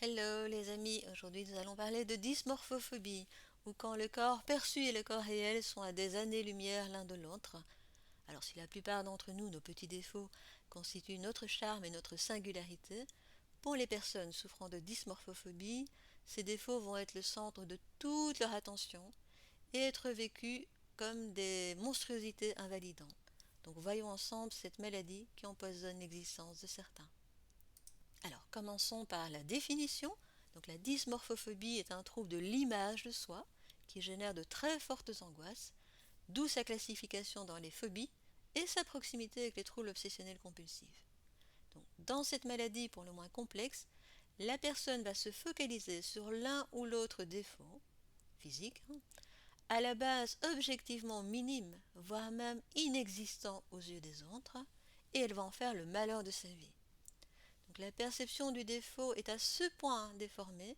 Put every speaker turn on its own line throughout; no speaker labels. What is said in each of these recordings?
Hello les amis, aujourd'hui nous allons parler de dysmorphophobie, ou quand le corps perçu et le corps réel sont à des années-lumière l'un de l'autre. Alors si la plupart d'entre nous, nos petits défauts, constituent notre charme et notre singularité, pour les personnes souffrant de dysmorphophobie, ces défauts vont être le centre de toute leur attention et être vécus comme des monstruosités invalidantes. Donc voyons ensemble cette maladie qui empoisonne l'existence de certains. Alors, commençons par la définition. Donc, la dysmorphophobie est un trouble de l'image de soi qui génère de très fortes angoisses, d'où sa classification dans les phobies et sa proximité avec les troubles obsessionnels compulsifs. Donc, dans cette maladie pour le moins complexe, la personne va se focaliser sur l'un ou l'autre défaut physique, à la base objectivement minime, voire même inexistant aux yeux des autres, et elle va en faire le malheur de sa vie. Donc la perception du défaut est à ce point déformée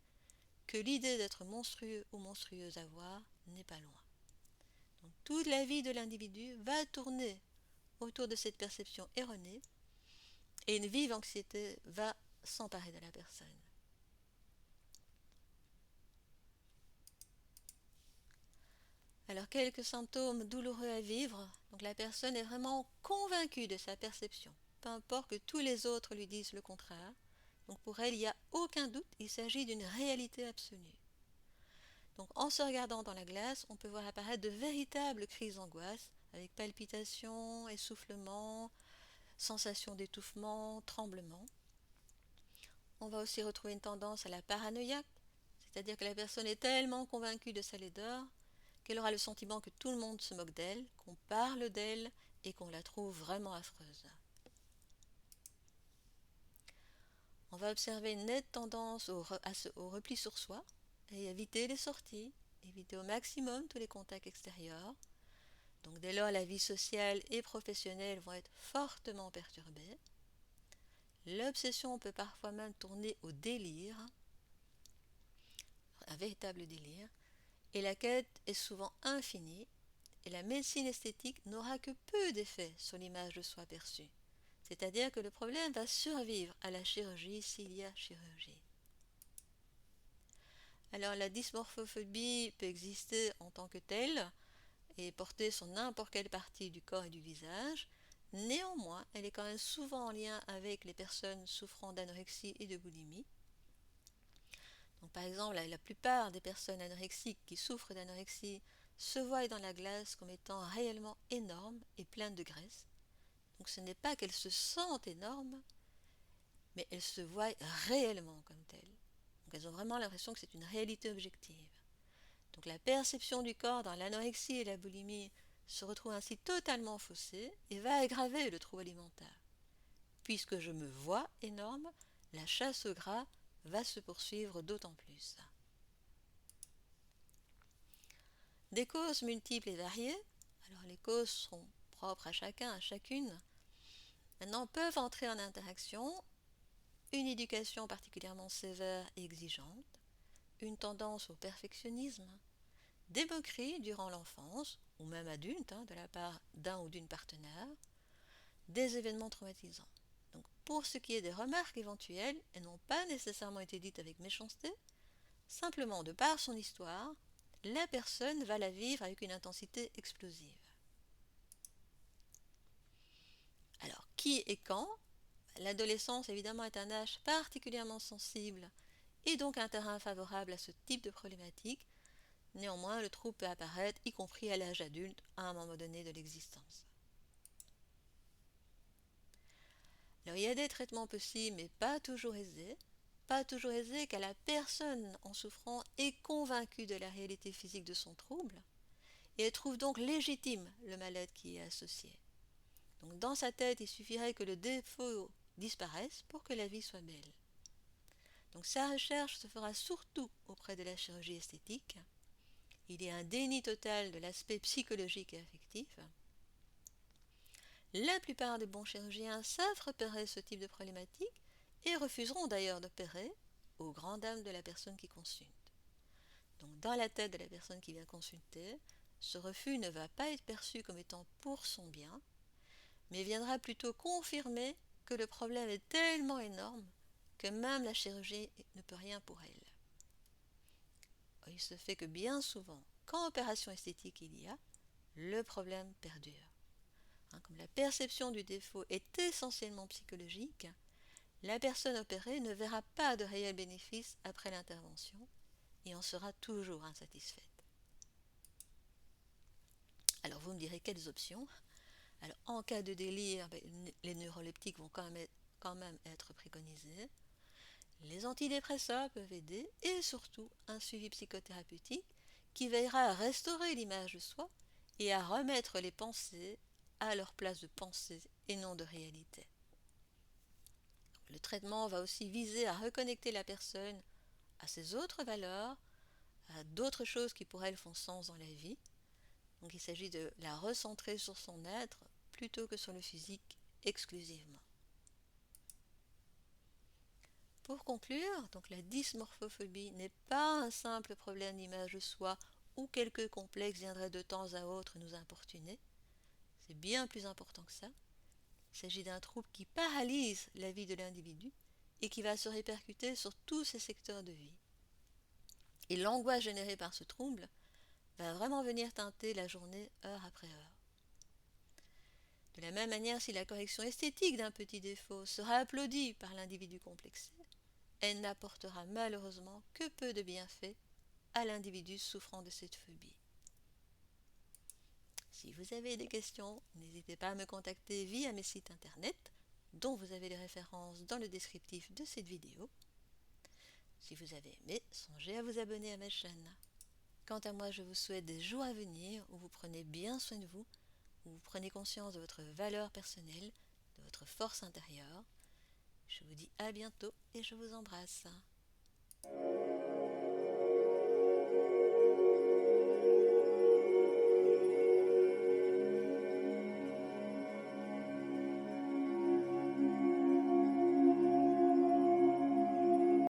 que l'idée d'être monstrueux ou monstrueuse à voir n'est pas loin. Donc toute la vie de l'individu va tourner autour de cette perception erronée et une vive anxiété va s'emparer de la personne. Alors quelques symptômes douloureux à vivre. Donc la personne est vraiment convaincue de sa perception, peu importe que tous les autres lui disent le contraire. Donc pour elle, il n'y a aucun doute, il s'agit d'une réalité absolue. Donc en se regardant dans la glace, on peut voir apparaître de véritables crises d'angoisse avec palpitations, essoufflements, sensations d'étouffement, tremblements. On va aussi retrouver une tendance à la paranoïa, c'est-à-dire que la personne est tellement convaincue de sa laideur qu'elle aura le sentiment que tout le monde se moque d'elle, qu'on parle d'elle et qu'on la trouve vraiment affreuse. On va observer une nette tendance au repli sur soi et éviter les sorties, éviter au maximum tous les contacts extérieurs. Donc dès lors, la vie sociale et professionnelle vont être fortement perturbées. L'obsession peut parfois même tourner au délire, un véritable délire, et la quête est souvent infinie, et la médecine esthétique n'aura que peu d'effet sur l'image de soi perçue. C'est-à-dire que le problème va survivre à la chirurgie s'il y a chirurgie. Alors la dysmorphophobie peut exister en tant que telle et porter sur n'importe quelle partie du corps et du visage. Néanmoins, elle est quand même souvent en lien avec les personnes souffrant d'anorexie et de boulimie. Donc, par exemple, la plupart des personnes anorexiques qui souffrent d'anorexie se voient dans la glace comme étant réellement énormes et pleines de graisse. Donc ce n'est pas qu'elles se sentent énormes, mais elles se voient réellement comme telles. Donc elles ont vraiment l'impression que c'est une réalité objective. Donc la perception du corps dans l'anorexie et la boulimie se retrouve ainsi totalement faussée et va aggraver le trouble alimentaire. Puisque je me vois énorme, la chasse au gras va se poursuivre d'autant plus. Des causes multiples et variées, alors les causes sont propres à chacun, à chacune, maintenant peuvent entrer en interaction une éducation particulièrement sévère et exigeante, une tendance au perfectionnisme, des moqueries durant l'enfance, ou même adulte, de la part d'un ou d'une partenaire, des événements traumatisants. Donc, pour ce qui est des remarques éventuelles, elles n'ont pas nécessairement été dites avec méchanceté, simplement de par son histoire, la personne va la vivre avec une intensité explosive. Alors, qui et quand? L'adolescence, évidemment, est un âge particulièrement sensible et donc un terrain favorable à ce type de problématique. Néanmoins, le trouble peut apparaître, y compris à l'âge adulte, à un moment donné de l'existence. Alors, il y a des traitements possibles, mais pas toujours aisés. Pas toujours aisés car la personne en souffrant est convaincue de la réalité physique de son trouble et elle trouve donc légitime le mal-être qui y est associé. Donc, dans sa tête, il suffirait que le défaut disparaisse pour que la vie soit belle. Donc, sa recherche se fera surtout auprès de la chirurgie esthétique. Il y a un déni total de l'aspect psychologique et affectif. La plupart des bons chirurgiens savent repérer ce type de problématique et refuseront d'ailleurs d'opérer aux grandes dames de la personne qui consulte. Donc dans la tête de la personne qui vient consulter, ce refus ne va pas être perçu comme étant pour son bien, mais viendra plutôt confirmer que le problème est tellement énorme que même la chirurgie ne peut rien pour elle. Il se fait que bien souvent, quand opération esthétique il y a, le problème perdure. Comme la perception du défaut est essentiellement psychologique, la personne opérée ne verra pas de réel bénéfice après l'intervention et en sera toujours insatisfaite. Alors vous me direz quelles options? Alors en cas de délire, les neuroleptiques vont quand même être préconisés. Les antidépresseurs peuvent aider et surtout un suivi psychothérapeutique qui veillera à restaurer l'image de soi et à remettre les pensées à leur place de pensée et non de réalité. Le traitement va aussi viser à reconnecter la personne à ses autres valeurs, à d'autres choses qui pour elle font sens dans la vie. Donc il s'agit de la recentrer sur son être plutôt que sur le physique exclusivement. Pour conclure, donc la dysmorphophobie n'est pas un simple problème d'image de soi où quelques complexes viendraient de temps à autre nous importuner. C'est bien plus important que ça. Il s'agit d'un trouble qui paralyse la vie de l'individu et qui va se répercuter sur tous ses secteurs de vie. Et l'angoisse générée par ce trouble va vraiment venir teinter la journée heure après heure. De la même manière, si la correction esthétique d'un petit défaut sera applaudie par l'individu complexé, elle n'apportera malheureusement que peu de bienfaits à l'individu souffrant de cette phobie. Si vous avez des questions, n'hésitez pas à me contacter via mes sites internet, dont vous avez les références dans le descriptif de cette vidéo. Si vous avez aimé, songez à vous abonner à ma chaîne. Quant à moi, je vous souhaite des jours à venir où vous prenez bien soin de vous, où vous prenez conscience de votre valeur personnelle, de votre force intérieure. Je vous dis à bientôt et je vous embrasse.